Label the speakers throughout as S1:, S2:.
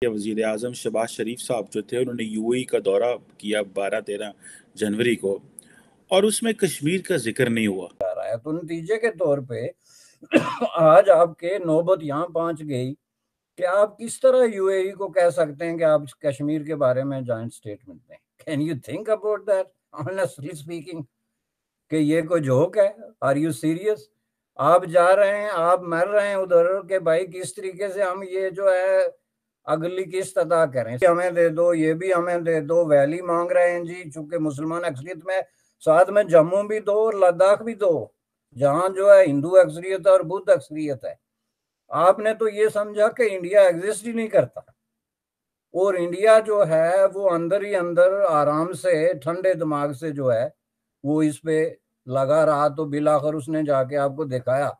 S1: کہ وزیر اعظم شہباز شریف صاحب جو تھے انہوں نے یو اے ای کا دورہ کیا 12-13 جنوری کو، اور اس میں کشمیر کا ذکر نہیں ہوا۔
S2: تو نتیجے کے طور پہ آج آپ کے نوبت یہاں پہنچ گئی کہ آپ کس طرح یو اے ای کو کہہ سکتے ہیں کہ آپ کشمیر کے بارے میں جوائنٹ اسٹیٹمنٹ دیں۔ Can you think about that honestly speaking کہ یہ کوئی جوک ہے؟ Are you serious? آپ جا رہے ہیں، آپ مر رہے ہیں ادھر کہ بھائی کس طریقے سے ہم یہ جو ہے اگلی قسط ادا کریں، ہمیں دے دو، یہ بھی ہمیں دے دو، ویلی مانگ رہے ہیں جی، چونکہ مسلمان اکثریت میں ساتھ میں جموں بھی دو اور لداخ بھی دو، جہاں جو ہے ہندو اکثریت ہے اور بدھ اکثریت ہے۔ آپ نے تو یہ سمجھا کہ انڈیا ایگزسٹ ہی نہیں کرتا، اور انڈیا جو ہے وہ اندر ہی اندر آرام سے ٹھنڈے دماغ سے جو ہے وہ اس پہ لگا رہا، تو بالآخر اس نے جا کے آپ کو دکھایا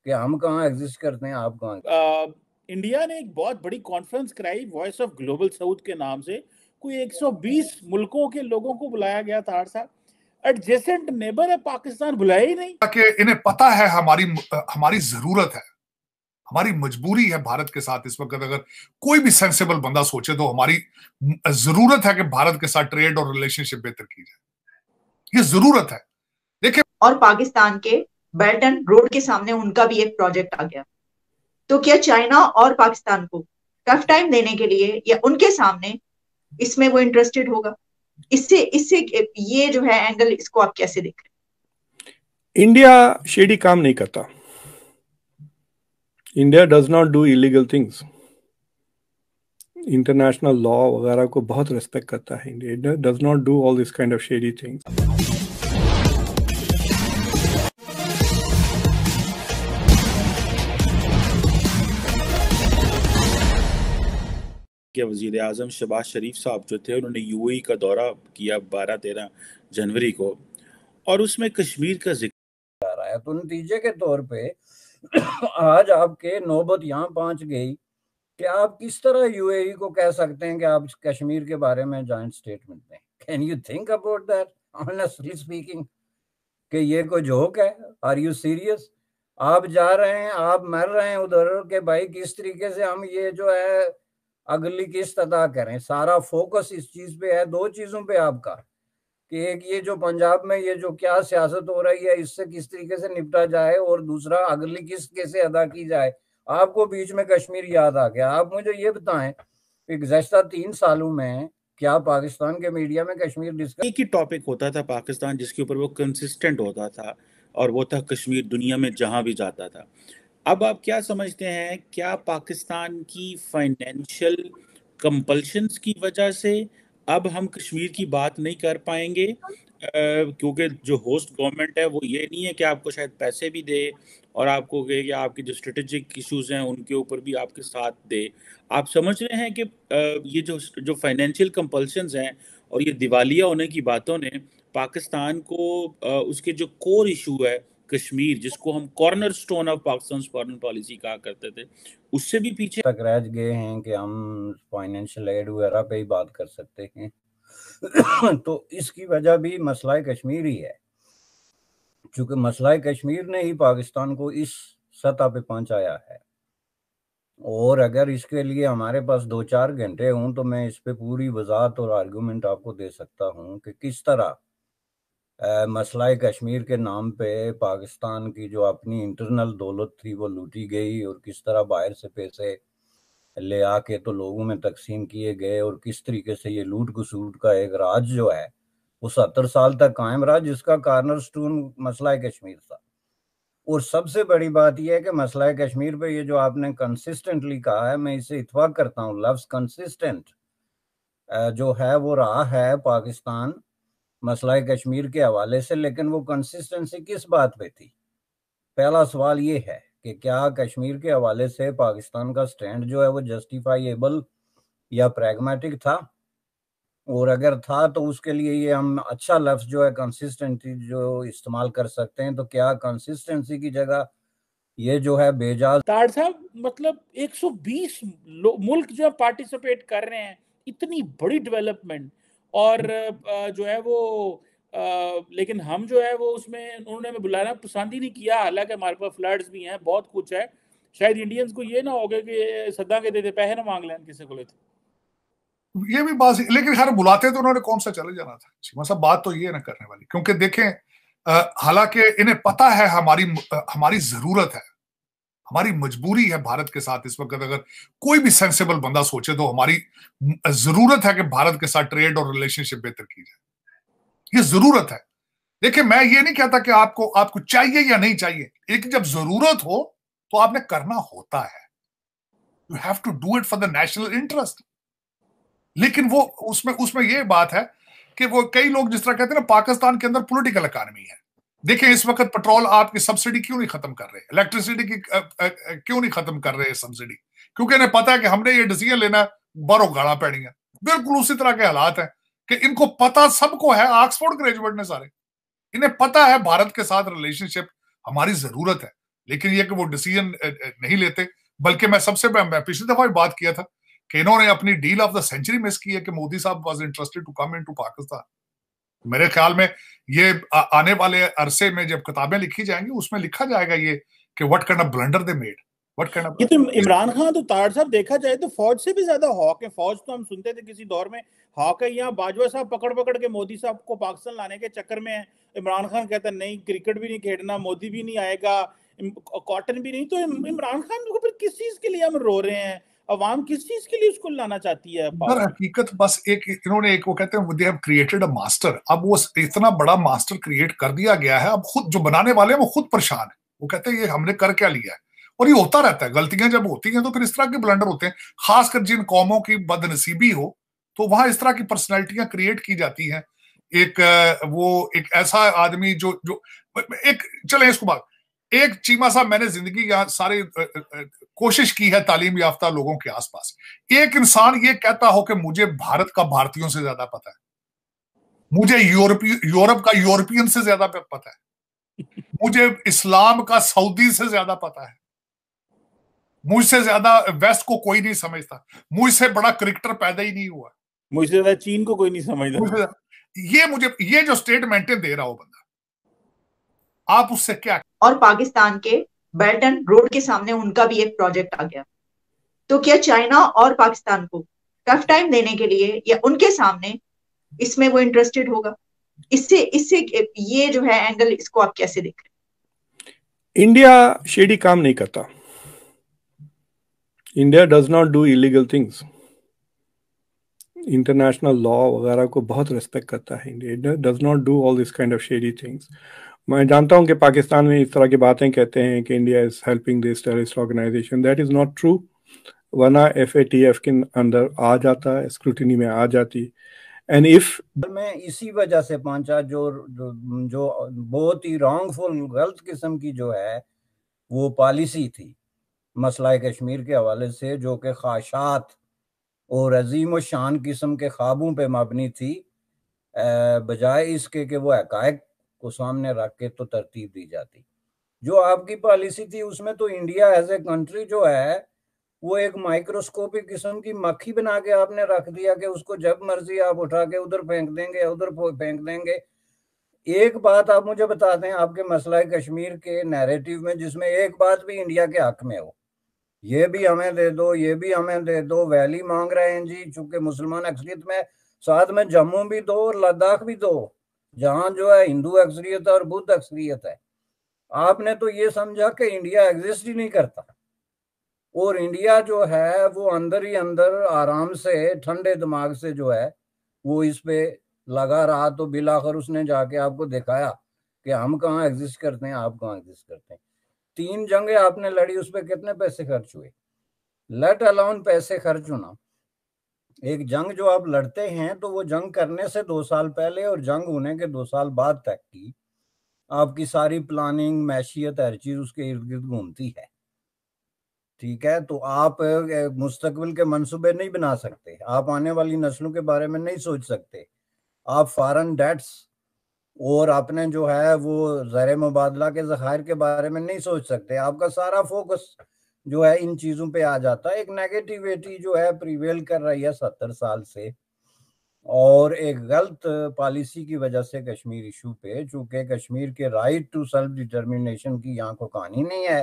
S2: کہ ہم کہاں ایگزسٹ کرتے ہیں، آپ کہاں۔
S1: انڈیا نے ایک بہت بڑی کانفرنس کرائی وائس آف گلوبل ساؤتھ کے نام سے، کوئی 120 ملکوں کے لوگوں کو بلایا گیا تھا۔ صاحب ایڈجیسنٹ نیبر ہے پاکستان، بلایا ہی نہیں،
S3: کہ انہیں پتا ہے ہماری ضرورت ہے، ہماری مجبوری ہے بھارت کے ساتھ اس وقت۔ اگر کوئی بھی سینسیبل بندہ سوچے تو ہماری ضرورت ہے کہ بھارت کے ساتھ ٹریڈ اور ریلیشن شپ بہتر کی جائے، یہ ضرورت ہے۔ دیکھیں،
S4: اور پاکستان کے بیلٹ اینڈ روڈ کے سامنے ان کا بھی ایک پروجیکٹ آ گیا، تو کیا چائنا اور پاکستان کو ٹف ٹائم دینے کے لیے یا ان کے سامنے اس میں وہ انٹرسٹڈ ہوگا؟ اس سے یہ جو ہے اینگل، اس کو آپ کیسے دیکھ رہے ہیں؟
S5: انڈیا شیڈی کام نہیں کرتا، India does not do illegal things, international law وغیرہ کو بہت ریسپیکٹ کرتا ہے India, does not do all this kind of shady things.
S1: کہ وزیر اعظم شہباز شریف صاحب جو تھے انہوں نے یو اے ای کا دورہ کیا 12-13 جنوری کو، اور اس میں کشمیر کا ذکر
S2: آ رہا ہے، تو نتیجے کے طور پہ آج آپ کے نوبت یہاں پہنچ گئی کہ آپ کس طرح یو اے ای کو کہہ سکتے ہیں کہ آپ کشمیر کے بارے میں جوائنٹ اسٹیٹمنٹ دیں۔ Can you think about that honestly speaking کہ یہ کوئی جوک ہے؟ Are you serious? آپ جا رہے ہیں، آپ مر رہے ہیں ادھر کہ بھائی کس طریقے سے ہم یہ جو ہے اگلی قسط ادا کریں۔ سارا فوکس اس چیز پہ ہے، دو چیزوں پہ آپ کا، کہ ایک یہ جو پنجاب میں یہ جو کیا سیاست ہو رہی ہے اس سے کس طریقے سے نپٹا جائے، اور دوسرا اگلی قسط کیسے ادا کی جائے۔ آپ کو بیچ میں کشمیر یاد آ گیا۔ آپ مجھے یہ بتائیں کہ گزشتہ 3 سالوں میں کیا پاکستان کے میڈیا میں کشمیر ڈسکس
S1: ایک ہی ٹاپک ہوتا تھا پاکستان جس کے اوپر وہ کنسسٹنٹ ہوتا تھا، اور وہ تھا کشمیر، دنیا میں جہاں بھی جاتا تھا۔ اب آپ کیا سمجھتے ہیں، کیا پاکستان کی فائنینشیل کمپلشنز کی وجہ سے اب ہم کشمیر کی بات نہیں کر پائیں گے؟ کیونکہ جو ہوسٹ گورنمنٹ ہے وہ یہ نہیں ہے کہ آپ کو شاید پیسے بھی دے اور آپ کو کہے کہ آپ کی جو اسٹریٹجک ایشوز ہیں ان کے اوپر بھی آپ کے ساتھ دے۔ آپ سمجھ رہے ہیں کہ یہ جو فائنینشیل کمپلشنز ہیں اور یہ دیوالیہ ہونے کی باتوں نے پاکستان کو اس کے جو کور ایشو ہے کشمیر، جس کو ہم corner stone of Pakistan foreign policy کہا کرتے تھے، اس سے بھی پیچھے
S2: تک رہ گئے ہیں کہ ہم فائنینشیل ایڈ وغیرہ پہ ہی بات کر سکتے ہیں؟ تو اس کی وجہ بھی مسئلہ کشمیر ہی ہے، چونکہ مسئلہ کشمیر نے ہی پاکستان کو اس سطح پہ پہنچایا ہے۔ اور اگر اس کے لیے ہمارے پاس 2-4 گھنٹے ہوں تو میں اس پہ پوری وضاحت اور آرگومنٹ آپ کو دے سکتا ہوں کہ کس طرح مسئلہ کشمیر کے نام پہ پاکستان کی جو اپنی انٹرنل دولت تھی وہ لوٹی گئی، اور کس طرح باہر سے پیسے لے آ کے تو لوگوں میں تقسیم کیے گئے، اور کس طریقے سے یہ لوٹ گسوٹ کا ایک راج جو ہے وہ 70 سال تک قائم رہا، جس کا کارنر سٹون مسئلہ کشمیر تھا۔ اور سب سے بڑی بات یہ ہے کہ مسئلہ کشمیر پہ یہ جو آپ نے کنسسٹنٹلی کہا ہے، میں اسے اتفاق کرتا ہوں، لفظ کنسسٹنٹ جو ہے وہ رہا ہے پاکستان مسئلہ کشمیر کے حوالے سے، لیکن وہ کنسسٹنسی کس بات پہ تھی؟ پہلا سوال یہ ہے کہ کیا کشمیر کے حوالے سے پاکستان کا سٹینڈ جو ہے وہ جسٹیفائیبل یا پریگمیٹک تھا؟ اور اگر تھا تو اس کے لیے یہ ہم اچھا لفظ جو ہے کنسسٹنسی جو استعمال کر سکتے ہیں، تو کیا کنسسٹنسی کی جگہ یہ جو ہے بیجاز
S1: تاڑ صاحب مطلب 120 ملک جو ہے پارٹیسپیٹ کر رہے ہیں، اتنی بڑی ڈیولپمنٹ، اور جو ہے وہ لیکن ہم جو ہے وہ اس میں انہوں نے ہمیں بلانا پسند ہی نہیں کیا، حالانکہ ہمارے پاس فلڈز بھی ہیں، بہت کچھ ہے۔ شاید انڈینز کو یہ نہ ہوگا کہ صدا کے دیتے پیسے نہ مانگ لیں کسی کو لیتے.
S3: یہ بھی بات, لیکن خیر بلاتے تو انہوں نے کون سا چلے جانا تھا. مطلب بات تو یہ نہ کرنے والی, کیونکہ دیکھیں حالانکہ انہیں پتا ہے ہماری ضرورت ہے, ہماری مجبوری ہے بھارت کے ساتھ اس وقت. اگر کوئی بھی سینسیبل بندہ سوچے تو ہماری ضرورت ہے کہ بھارت کے ساتھ ٹریڈ اور ریلیشن شپ بہتر کی جائے. یہ ضرورت ہے. دیکھیں میں یہ نہیں کہتا کہ آپ کو چاہیے یا نہیں چاہیے, لیکن جب ضرورت ہو تو آپ نے کرنا ہوتا ہے. You have to do it for the national interest. لیکن وہ اس میں یہ بات ہے کہ وہ کئی لوگ جس طرح کہتے ہیں نا پاکستان کے اندر پولیٹیکل اکانومی ہے. دیکھیں اس وقت پیٹرول آپ کی سبسڈی کیوں نہیں ختم کر رہے, الیکٹریسٹی کی کیوں نہیں ختم کر رہے سبسڈی, کیونکہ انہیں پتا ہے کہ ہم نے یہ ڈیسیژن لینا ہے بارو گاڑا پڑیں گے. بالکل اسی طرح کے حالات ہیں کہ ان کو پتا سب کو ہے, آکسفورڈ گریجویٹ نے سارے, انہیں پتا ہے بھارت کے ساتھ ریلیشن شپ ہماری ضرورت ہے, لیکن یہ کہ وہ ڈیسیژن نہیں لیتے. بلکہ میں پچھلی دفعہ بھی بات کیا تھا کہ انہوں نے اپنی deal of the century miss کی ہے کہ مودی صاحب was interested to come into Pakistan. میرے خیال میں یہ آنے والے عرصے میں جب کتابیں لکھی جائیں گی اس میں لکھا جائے گا یہ کہ what kind of blunder they made.
S1: یہ تو عمران خان تو طاہر صاحب دیکھا جائے تو فوج سے بھی زیادہ ہاک ہے. فوج تو ہم سنتے تھے کسی دور میں ہاک ہے, یہاں باجوہ صاحب پکڑ کے مودی صاحب کو پاکستان لانے کے چکر میں ہیں. عمران خان کہتا ہے نہیں کرکٹ بھی نہیں کھیلنا, مودی بھی نہیں آئے گا, کاٹن بھی نہیں. تو عمران خان کو پھر کس چیز کے لیے ہم رو رہے ہیں, عوام کس چیز کے لیے اس کو لانا چاہتی ہے؟
S3: در حقیقت بس انہوں نے وہ کہتے ہیں they have created a master. اب وہ اتنا بڑا ماسٹر کریٹ کر دیا گیا ہے, اب خود جو بنانے والے ہیں وہ خود پریشان ہیں. وہ کہتے ہیں یہ ہم نے کر کیا لیا ہے, اور یہ ہوتا رہتا ہے. غلطیاں جب ہوتی ہیں تو پھر اس طرح کے بلنڈر ہوتے ہیں, خاص کر جن قوموں کی بد نصیبی ہو تو وہاں اس طرح کی پرسنالٹیاں کریٹ کی جاتی ہیں. ایک ایسا آدمی جو ایک چلیں اس کو بات, ایک چیمہ صاحب میں نے زندگی یہاں سارے کوشش کی ہے تعلیم یافتہ لوگوں کے آس پاس. ایک انسان یہ کہتا ہو کہ مجھے بھارت کا بھارتیوں سے زیادہ پتا ہے, مجھے یورپ کا یورپین سے زیادہ پتا ہے, مجھے اسلام کا سعودی سے زیادہ پتا ہے, مجھ سے زیادہ ویسٹ کو کوئی نہیں سمجھتا, مجھ سے بڑا کرکٹر پیدا ہی نہیں ہوا,
S1: مجھ سے زیادہ چین کو کوئی نہیں سمجھتا.
S3: یہ جو سٹیٹمنٹیں دے رہا ہو بندہ, آپ اس سے کیا.
S4: اور پاکستان کے بیلٹ اینڈ روڈ کے سامنے ان کا بھی ایک پروجیکٹ آ گیا, تو کیا چائنا اور پاکستان کو ٹف ٹائم دینے کے لیے یا ان کے سامنے اس میں وہ انٹرسٹڈ ہوگا؟ اس سے یہ جو ہے اینگل, اس کو آپ کیسے دیکھ رہے ہیں؟
S5: انڈیا شیڈی کام نہیں کرتا. India does not do illegal things. International law وغیرہ کو بہت ریسپیکٹ کرتا ہے. India does not do all this kind of shady things. میں جانتا ہوں کہ پاکستان میں اس طرح کی باتیں کہتے ہیں کہ India is helping this terrorist organisation. That is not true. ورنہ FATF کے اندر آ جاتا, اسکروٹینی میں آ جاتی. اینڈ اف
S2: میں اسی وجہ سے پہنچا جو بہت ہی رانگ فل غلط قسم کی جو ہے وہ پالیسی تھی مسئلہ کشمیر کے حوالے سے, جو کہ خواہشات اور عظیم و شان قسم کے خوابوں پہ مبنی تھی, بجائے اس کے کہ وہ حقائق کو سامنے رکھ کے تو ترتیب دی جاتی. جو آپ کی پالیسی تھی اس میں تو انڈیا ایز اے کنٹری جو ہے وہ ایک مائکروسکوپک قسم کی مکھی بنا کے آپ نے رکھ دیا کہ اس کو جب مرضی آپ اٹھا کے ادھر پھینک دیں گے, ادھر پھینک دیں گے. ایک بات آپ مجھے بتا دیں آپ کے مسئلہ کشمیر کے نیریٹو میں جس میں ایک بات بھی انڈیا کے حق میں ہو, یہ بھی ہمیں دے دو, یہ بھی ہمیں دے دو. ویلی مانگ رہے ہیں جی, چونکہ مسلمان اکثریت میں ساتھ میں جموں بھی دو اور لداخ بھی دو, جہاں جو ہے ہندو اکثریت ہے اور بدھ اکثریت ہے. آپ نے تو یہ سمجھا کہ انڈیا ایگزسٹ ہی نہیں کرتا, اور انڈیا جو ہے وہ اندر ہی اندر آرام سے ٹھنڈے دماغ سے جو ہے وہ اس پہ لگا رہا. تو بالآخر اس نے جا کے آپ کو دکھایا کہ ہم کہاں ایگزسٹ کرتے ہیں, آپ کہاں ایگزسٹ کرتے ہیں. 3 جنگیں آپ نے لڑی, اس پہ کتنے پیسے خرچ ہوئے, لیٹ الاؤن پیسے خرچ ہونا. ایک جنگ جو آپ لڑتے ہیں تو وہ جنگ کرنے سے 2 سال پہلے اور جنگ ہونے کے 2 سال بعد تک کی آپ کی ساری پلاننگ, معیشت, ہر چیز اس کے ارد گرد گھومتی ہے. ٹھیک ہے, تو آپ مستقبل کے منصوبے نہیں بنا سکتے, آپ آنے والی نسلوں کے بارے میں نہیں سوچ سکتے, آپ فارن ڈیٹس اور اپنے جو ہے وہ زر مبادلہ کے ذخائر کے بارے میں نہیں سوچ سکتے. آپ کا سارا فوکس جو ہے ان چیزوں پہ آ جاتا ہے. ایک نیگیٹیویٹی جو ہے پریویل کر رہی ہے 70 سال سے, اور ایک غلط پالیسی کی وجہ سے کشمیر ایشو پہ, چونکہ کشمیر کے رائٹ ٹو سیلف ڈٹرمنیشن کی یہاں کو کہانی نہیں ہے,